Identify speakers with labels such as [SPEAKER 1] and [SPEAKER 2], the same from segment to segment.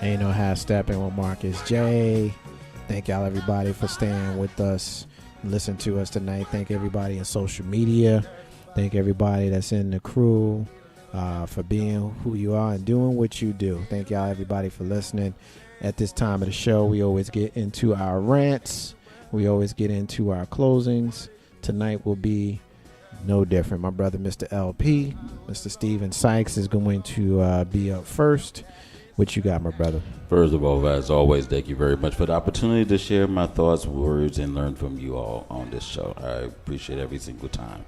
[SPEAKER 1] Ain't no half stepping with Marcus J. Thank y'all everybody for staying with us and listen to us tonight. Thank everybody in social media. Thank everybody that's in the crew for being who you are and doing what you do. Thank y'all everybody for listening. At this time of the show, we always get into our rants. We always get into our closings. Tonight will be no different. My brother, Mr. LP, Mr. Steven Sykes, is going to be up first. What you got, my brother?
[SPEAKER 2] First of all, as always, thank you very much for the opportunity to share my thoughts, words, and learn from you all on this show. I appreciate every single time.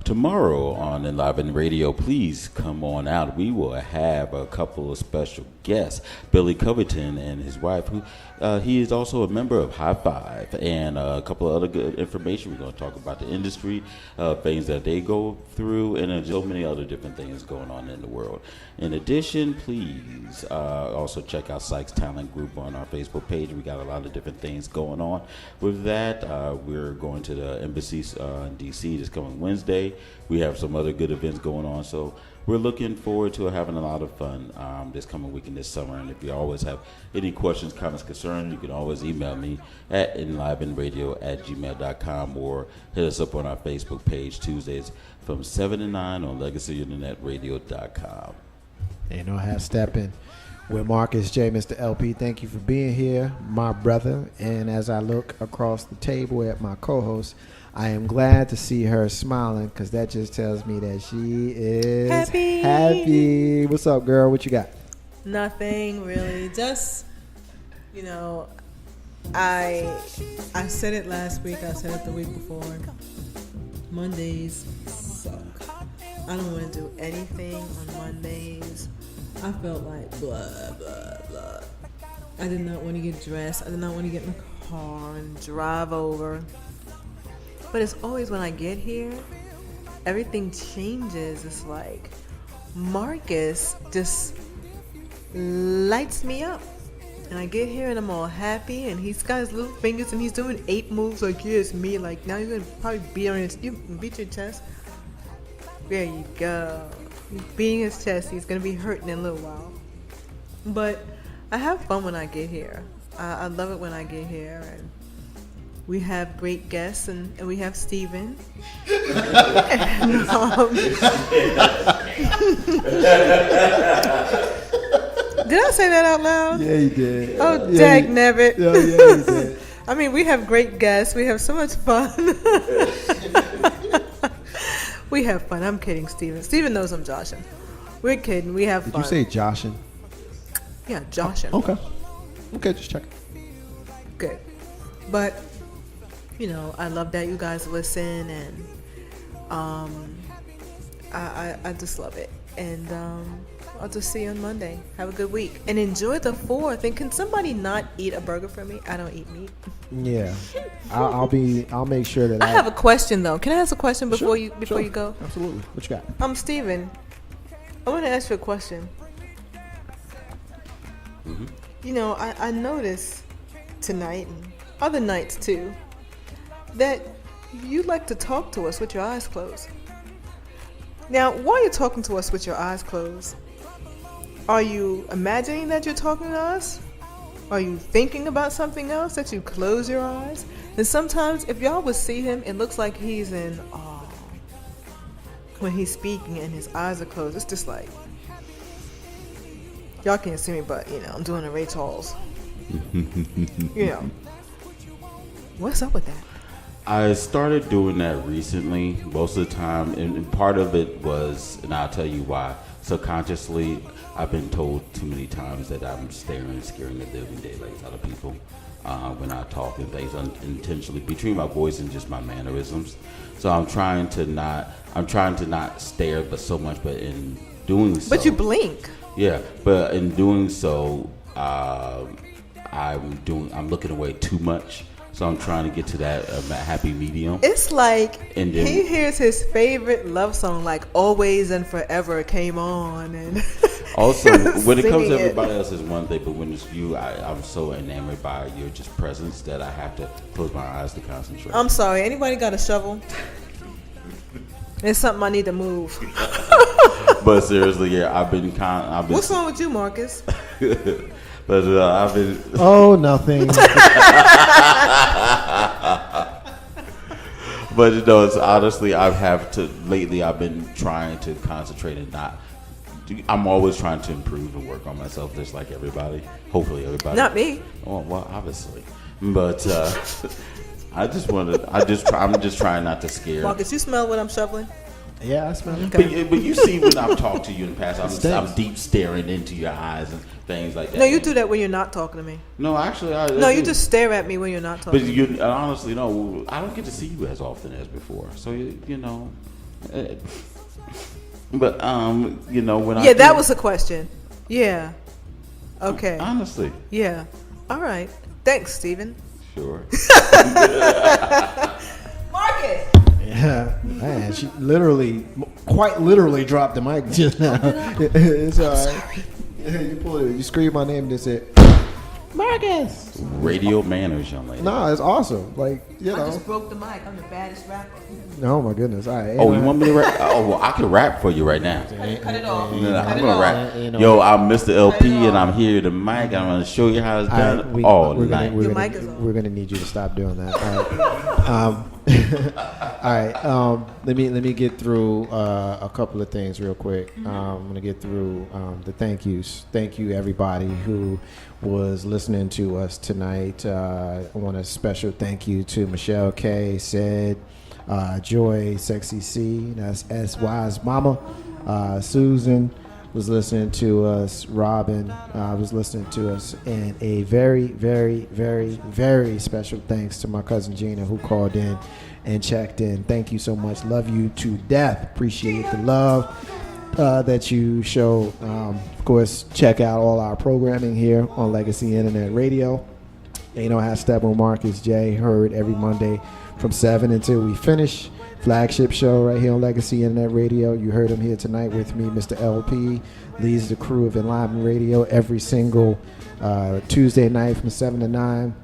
[SPEAKER 2] Tomorrow on Enliven Radio, please come on out. We will have a couple of special guests, Billy Covington and his wife, who he is also a member of High Five, and a couple of other good information. We're going to talk about the industry, things that they go through, and so many other different things going on in the world. In addition, please also check out Sykes Talent Group on our Facebook page. We got a lot of different things going on. With that, we're going to the embassy in D.C. this coming Wednesday. We have some other good events going on, so we're looking forward to having a lot of fun this coming weekend this summer. And if you always have any questions, comments, concerns, you can always email me at enlivenradio@gmail.com or hit us up on our Facebook page Tuesdays from 7 to 9 on legacyinternetradio.com.
[SPEAKER 1] Ain't no half stepping with Marcus J. Mr. LP, thank you for being here, my brother. And as I look across the table at my co-host, I am glad to see her smiling because that just tells me that she is happy. What's up, girl? What you got?
[SPEAKER 3] Nothing really. Just, I said it last week. I said it the week before. Mondays suck. I don't want to do anything on Mondays. I felt like blah, blah, blah. I did not want to get dressed. I did not want to get in the car and drive over. But it's always when I get here, everything changes. It's like Marcus just lights me up. And I get here and I'm all happy, and he's got his little fingers and he's doing 8 moves like, yeah, it's me. Like, now you're going to probably beat your chest. There you go. He's beating his chest. He's going to be hurting in a little while. But I have fun when I get here. I love it when I get here. And we have great guests, and we have Steven. And, did I say that out loud?
[SPEAKER 1] Yeah, you did.
[SPEAKER 3] Oh, yeah, dagnabbit.
[SPEAKER 1] Yeah, you did.
[SPEAKER 3] I mean, we have great guests. We have so much fun. We have fun. I'm kidding, Steven. Steven knows I'm joshing. We're kidding. We have fun.
[SPEAKER 1] Did you say joshing?
[SPEAKER 3] Yeah, joshing.
[SPEAKER 1] Oh, okay. Okay, just checking.
[SPEAKER 3] Good. But, I love that you guys listen, and I just love it. And I'll just see you on Monday. Have a good week. And enjoy the 4th. And can somebody not eat a burger for me? I don't eat meat.
[SPEAKER 1] Yeah. I'll make sure that
[SPEAKER 3] I have a question, though. Can I ask a question before you go?
[SPEAKER 1] Absolutely. What you got?
[SPEAKER 3] Steven, I want to ask you a question.
[SPEAKER 2] Mm-hmm.
[SPEAKER 3] I noticed tonight and other nights too that you like to talk to us with your eyes closed. Now, why are you talking to us with your eyes closed? Are you imagining that you're talking to us? Are you thinking about something else that you close your eyes? And sometimes, if y'all would see him, it looks like he's in awe when he's speaking and his eyes are closed. It's just like, y'all can't see me, but, I'm doing a Ray Charles. What's up with that?
[SPEAKER 2] I started doing that recently, most of the time, and part of it was, and I'll tell you why, subconsciously, I've been told too many times that I'm staring and scaring the living daylights out of people when I talk and things unintentionally, between my voice and just my mannerisms. So I'm trying to not stare, but so much, but in doing so.
[SPEAKER 3] But you blink.
[SPEAKER 2] Yeah, but in doing so, I'm looking away too much. So I'm trying to get to that happy medium.
[SPEAKER 3] It's like he hears his favorite love song, like Always and Forever came on. And
[SPEAKER 2] also, when it comes to everybody else is one thing, but when it's you, I'm so enamored by your just presence that I have to close my eyes to concentrate.
[SPEAKER 3] I'm sorry, anybody got a shovel? It's something I need to move.
[SPEAKER 2] But seriously, yeah, I've been.
[SPEAKER 3] What's wrong with you, Marcus?
[SPEAKER 2] But I've been.
[SPEAKER 1] Oh, nothing.
[SPEAKER 2] But it's honestly, lately I've been trying to concentrate and not. I'm always trying to improve and work on myself, just like everybody. Hopefully, everybody.
[SPEAKER 3] Not me.
[SPEAKER 2] Oh, well, obviously. But I'm just trying not to scare.
[SPEAKER 3] Marcus, you smell what I'm shoveling?
[SPEAKER 1] Yeah, I smell it.
[SPEAKER 2] But you see when I've talked to you in the past, I'm deep staring into your eyes and things like that.
[SPEAKER 3] No, you do that when you're not talking to me.
[SPEAKER 2] No, actually,
[SPEAKER 3] you just stare at me when you're not talking.
[SPEAKER 2] But you honestly, no, I don't get to see you as often as before. So you know. But when
[SPEAKER 3] yeah, that was a question. Yeah. Okay.
[SPEAKER 2] Honestly.
[SPEAKER 3] Yeah. All right. Thanks, Steven.
[SPEAKER 2] Sure.
[SPEAKER 3] Marcus.
[SPEAKER 1] Yeah, man, she quite literally dropped the mic just now. It's all right. You pulled it. You screamed my name and said, Marcus.
[SPEAKER 2] Radio manners, young lady.
[SPEAKER 1] No, it's awesome. Like,
[SPEAKER 3] I just broke the mic. I'm the baddest rapper.
[SPEAKER 1] Oh my goodness! All right.
[SPEAKER 2] Oh, you want me to rap? Oh, well, I can rap for you right now.
[SPEAKER 3] Cut it off.
[SPEAKER 2] I'm gonna rap. Yo, I'm Mr. LP, and I'm here to mic. I'm gonna show you how it's done all night.
[SPEAKER 1] We're gonna need you to stop doing that. All right. All right. Let me get through a couple of things real quick. I'm gonna get through the thank yous. Thank you, everybody who was listening to us tonight. I want a special thank you to Michelle K, Said, Joy, Sexy C, that's SY's mama. Susan was listening to us. Robin was listening to us. And a very, very, very, very special thanks to my cousin Gina, who called in and checked in. Thank you so much. Love you to death. Appreciate the love that you show. Of course, check out all our programming here on Legacy Internet Radio. Ain't No Half Step with Marcus J. Heard every Monday from 7 until we finish. Flagship show right here on Legacy Internet Radio. You heard him here tonight with me, Mr. LP. Leads the crew of Enliven Radio every single Tuesday night from 7 to 9.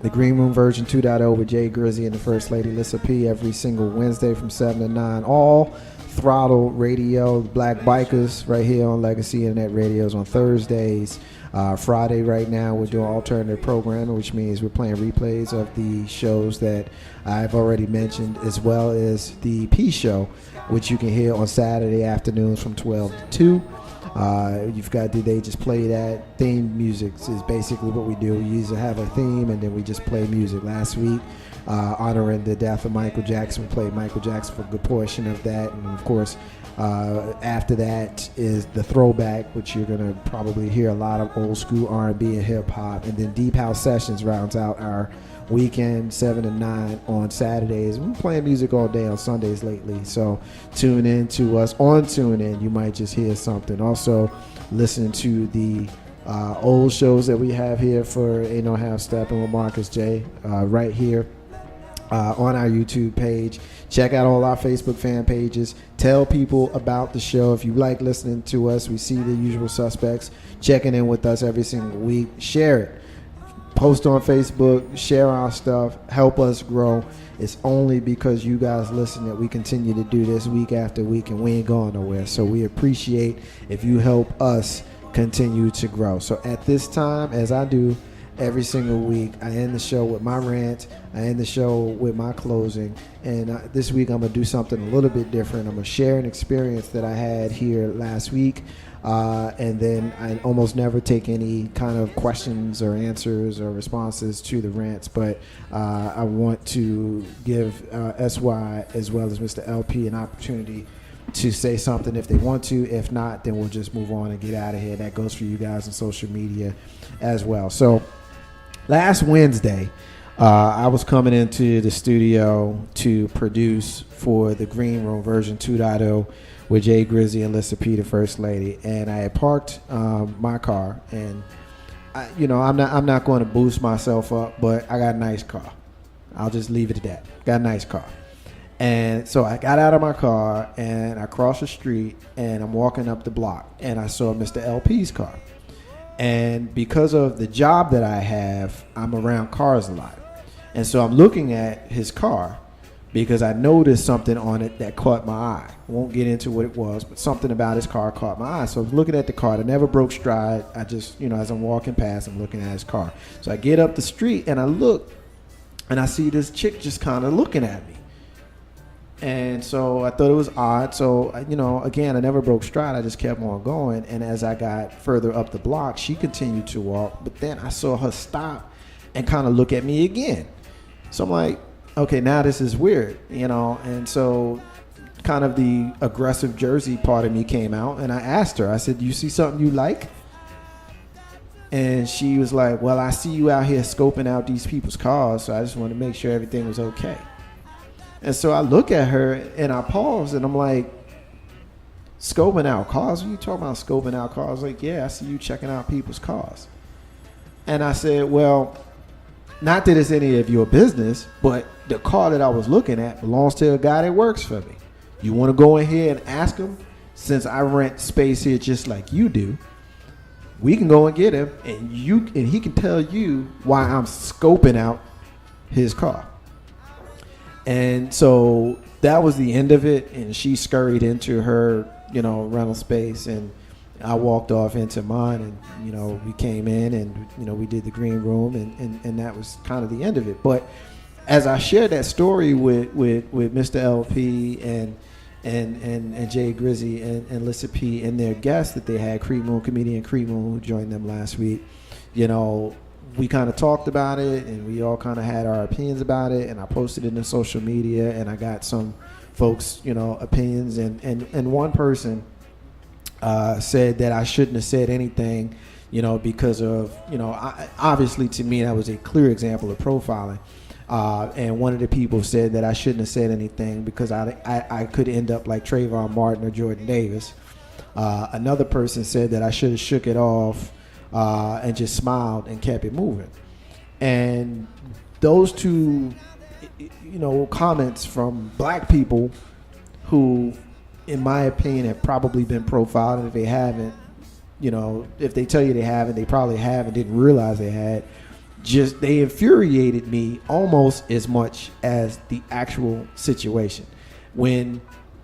[SPEAKER 1] The Green Room version 2.0 with Jay Grizzy and the First Lady Lissa P every single Wednesday from 7 to 9. All Throttle Radio, Black Bikers right here on Legacy Internet Radios on Thursdays. Friday right now we're doing alternative programming, which means we're playing replays of the shows that I've already mentioned, as well as the P show, which you can hear on Saturday afternoons from 12 to 2. You've got Did They Just Play That? Theme music is basically what we do. We usually have a theme and then we just play music. Last week, honoring the death of Michael Jackson, we played Michael Jackson for a good portion of that. And of course, after that is the throwback, which you're going to probably hear a lot of old school R&B and hip hop. And then Deep House Sessions rounds out our weekend 7 to 9 on Saturdays. We're playing music all day on Sundays lately, so tune in to us on TuneIn. You might just hear something. Also, listen to the old shows that we have here for Ain't No Half Steppin' with Marcus J right here on our YouTube page. Check out all our Facebook fan pages. Tell people about the show. If you like listening to us, we see the usual suspects checking in with us every single week. Share it. Post on Facebook, share our stuff, help us grow. It's only because you guys listen that we continue to do this week after week, and we ain't going nowhere. So we appreciate if you help us continue to grow. So at this time, as I do every single week, I end the show with my rant, I end the show with my closing, and this week I'm going to do something a little bit different. I'm going to share an experience that I had here last week. And then I almost never take any kind of questions or answers or responses to the rants, but I want to give SY as well as Mr. LP an opportunity to say something if they want to. If not, then we'll just move on and get out of here. That goes for you guys on social media as well. So last Wednesday, I was coming into the studio to produce for the Green Room version 2.0 with Jay Grizzy and Lissa P, the First Lady, and I had parked my car, and I'm not going to boost myself up, but I got a nice car. I'll just leave it at that. Got a nice car, and so I got out of my car and I crossed the street and I'm walking up the block and I saw Mr. LP's car, and because of the job that I have, I'm around cars a lot, and so I'm looking at his car. because I noticed something on it that caught my eye. I won't get into what it was, but something about his car caught my eye. So I was looking at the car. I never broke stride. I just, as I'm walking past, I'm looking at his car. So I get up the street and I look, and I see this chick just kind of looking at me. And so I thought it was odd. So, again, I never broke stride. I just kept on going. And as I got further up the block, she continued to walk. But then I saw her stop and kind of look at me again. So I'm like, okay, now this is weird, and so kind of the aggressive Jersey part of me came out, and I asked her, I said, you see something you like? And she was like, well, I see you out here scoping out these people's cars, so I just wanted to make sure everything was okay. And so I look at her, and I pause, and I'm like, scoping out cars? What are you talking about, scoping out cars? Like, yeah, I see you checking out people's cars. And I said, well, not that it's any of your business, but the car that I was looking at belongs to a guy that works for me. You want to go in here and ask him, since I rent space here just like you do, we can go and get him, and he can tell you why I'm scoping out his car. And so that was the end of it, and she scurried into her, rental space, and I walked off into mine, and we came in, and we did the green room, and that was kind of the end of it. But as I shared that story with Mr. LP and Jay Grizzy and Lissa P and their guests that they had, comedian Creed Moon, who joined them last week, we kind of talked about it, and we all kind of had our opinions about it, and I posted it in social media, and I got some folks, opinions, and one person said that I shouldn't have said anything, because of, obviously to me that was a clear example of profiling. And one of the people said that I shouldn't have said anything because I could end up like Trayvon Martin or Jordan Davis. Another person said that I should have shook it off and just smiled and kept it moving. And those two, comments from black people who, in my opinion, have probably been profiled, and if they haven't, if they tell you they haven't, they probably have and didn't realize they had. They infuriated me almost as much as the actual situation. When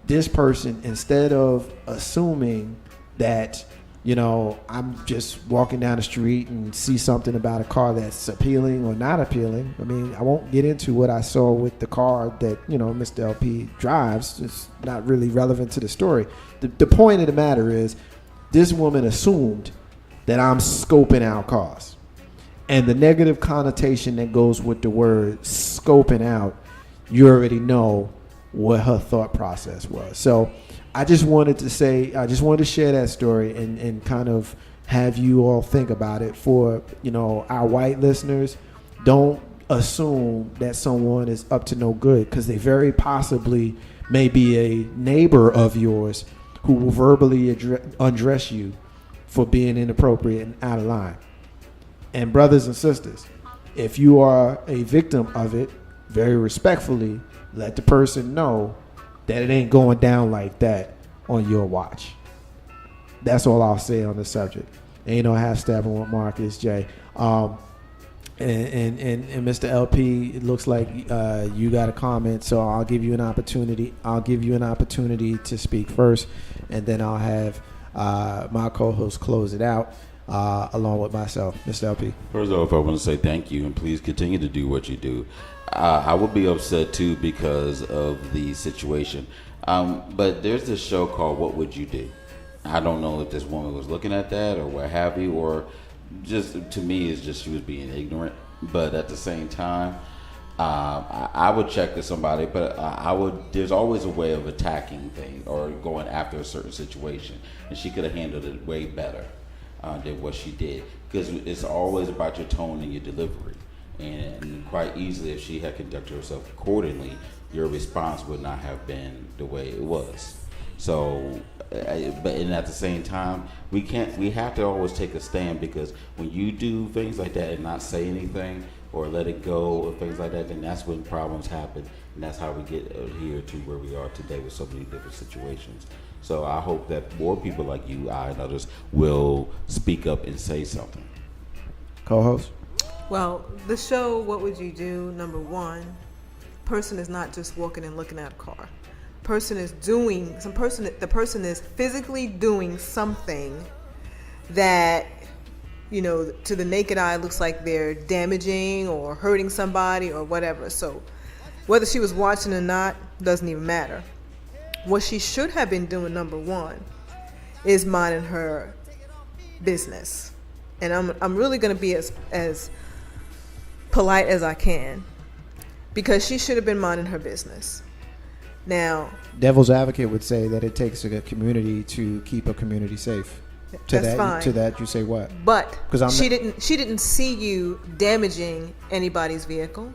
[SPEAKER 1] this person, instead of assuming that, I'm just walking down the street and see something about a car that's appealing or not appealing. I mean, I won't get into what I saw with the car that, Mr. LP drives. It's not really relevant to the story. The point of the matter is, this woman assumed that I'm scoping out cars. And the negative connotation that goes with the word scoping out, you already know what her thought process was. So I just wanted to share that story and kind of have you all think about it. For, our white listeners, don't assume that someone is up to no good, because they very possibly may be a neighbor of yours who will verbally undress you for being inappropriate and out of line. And brothers and sisters, if you are a victim of it, very respectfully, let the person know that it ain't going down like that on your watch. That's all I'll say on the subject. Ain't no half stepping with Marcus J. And Mr. LP, it looks like you got a comment, so I'll give you an opportunity. To speak first, and then I'll have my co-host close it out. Along with myself, Mr. LP.
[SPEAKER 2] First off, I want to say thank you, and please continue to do what you do. I would be upset too because of the situation. But there's this show called What Would You Do? I don't know if this woman was looking at that or what have you, or just, to me, it's just she was being ignorant. But at the same time, I would check with somebody, but there's always a way of attacking things or going after a certain situation, and she could have handled it way better than what she did, because it's always about your tone and your delivery, and quite easily, if she had conducted herself accordingly, your response would not have been the way it was. So, but at the same time, we have to always take a stand, because when you do things like that and not say anything or let it go or things like that, then that's when problems happen, and that's how we get here to where we are today with so many different situations. So I hope that more people like you, I, and others will speak up and say something.
[SPEAKER 1] Co-host?
[SPEAKER 3] Well, the show, What Would You Do? Number one, person is not just walking and looking at a car. The person is physically doing something that, you know, to the naked eye looks like they're damaging or hurting somebody or whatever. So whether she was watching or not doesn't even matter. What she should have been doing, number one, is minding her business. And I'm really going to be as polite as I can, because she should have been minding her business. Now,
[SPEAKER 1] devil's advocate would say that it takes a community to keep a community safe.
[SPEAKER 3] Fine.
[SPEAKER 1] To that, you say what?
[SPEAKER 3] But she didn't see you damaging anybody's vehicle.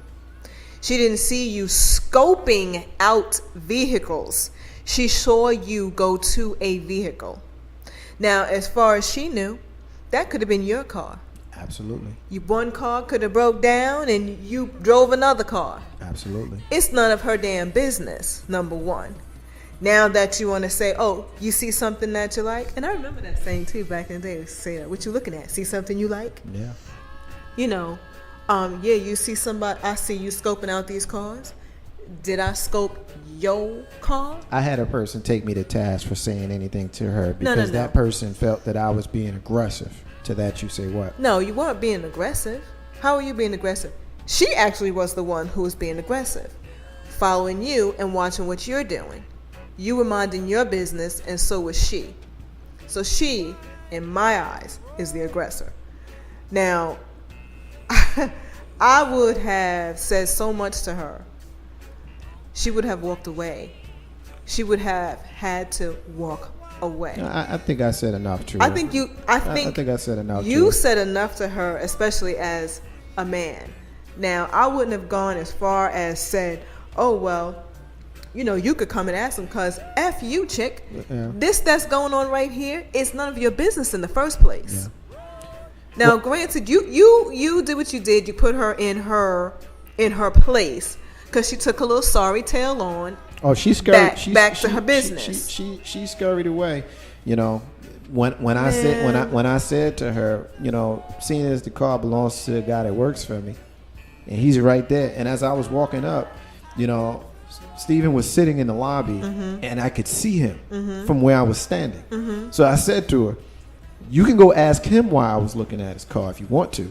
[SPEAKER 3] She didn't see you scoping out vehicles. She saw you go to a vehicle. Now, as far as she knew, that could have been your car.
[SPEAKER 1] Absolutely.
[SPEAKER 3] One car could have broke down and you drove another car.
[SPEAKER 1] Absolutely.
[SPEAKER 3] It's none of her damn business, number one. Now that you want to say, oh, you see something that you like. And I remember that saying too back in the day. Say, what you looking at? See something you like?
[SPEAKER 1] Yeah.
[SPEAKER 3] You know, you see somebody, I see you scoping out these cars. Did I scope your car?
[SPEAKER 1] I had a person take me to task for saying anything to her because
[SPEAKER 3] No.
[SPEAKER 1] that person felt that I was being aggressive. To that you say what?
[SPEAKER 3] No, you weren't being aggressive. How are you being aggressive? She actually was the one who was being aggressive, following you and watching what you're doing. You were minding your business, and so was she. So she, in my eyes, is the aggressor. Now, I would have said so much to her. She would have walked away. She would have had to walk away.
[SPEAKER 1] I think I said enough to her.
[SPEAKER 3] I think
[SPEAKER 1] I said enough.
[SPEAKER 3] You said enough to her, especially as a man. Now, I wouldn't have gone as far as said, oh, well, you know, you could come and ask him, because F you, chick. Yeah. This that's going on right here is none of your business in the first place. Yeah. Now, granted, you did what you did. You put her in her place because she took a little sorry tale on.
[SPEAKER 1] Oh, she scurried
[SPEAKER 3] back to her business.
[SPEAKER 1] She scurried away. You know, when I said to her, you know, seeing as the car belongs to the guy that works for me, and he's right there. And as I was walking up, you know, Steven was sitting in the lobby, and I could see him from where I was standing. So I said to her, "You can go ask him why I was looking at his car if you want to."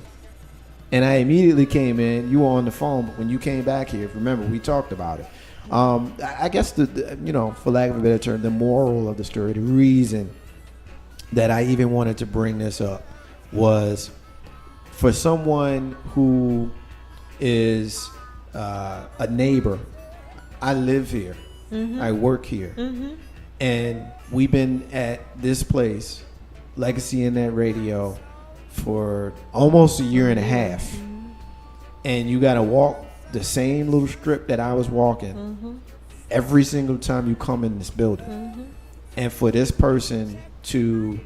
[SPEAKER 1] And I immediately came in. You were on the phone, but when you came back here, remember we talked about it. I guess the you know, for lack of a better term, the moral of the story, the reason that I even wanted to bring this up was for someone who is a neighbor. I live here. I work here. And we've been at this place, Legacy Internet Radio, for almost a year and a half. And you got to walk the same little strip that I was walking every single time you come in this building. And for this person to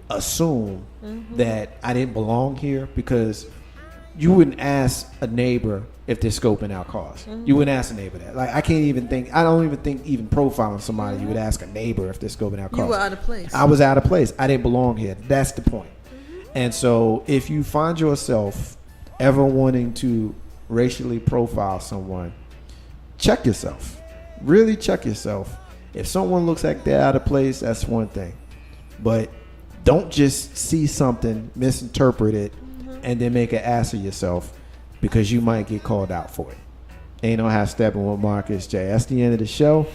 [SPEAKER 1] assume that I didn't belong here, because you wouldn't ask a neighbor if they're scoping out cars. You wouldn't ask a neighbor that. Like, I don't even think even profiling somebody, you would ask a neighbor if they're scoping out cars.
[SPEAKER 3] You were out of place.
[SPEAKER 1] I was out of place. I didn't belong here. That's the point. And so if you find yourself ever wanting to racially profile someone, check yourself. Really check yourself. If someone looks like they're out of place, that's one thing. But don't just see something, misinterpret it, and then make an ass of yourself, because you might get called out for it. Ain't no half stepping with Marcus J. That's the end of the show.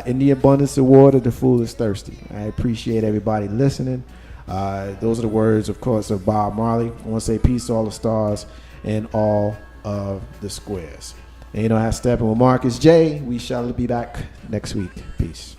[SPEAKER 1] In the abundance of water, the fool is thirsty. I appreciate everybody listening. Those are the words, of course, of Bob Marley. I want to say peace to all the stars and all of the squares. And you know how stepping with Marcus J. We shall be back next week. Peace.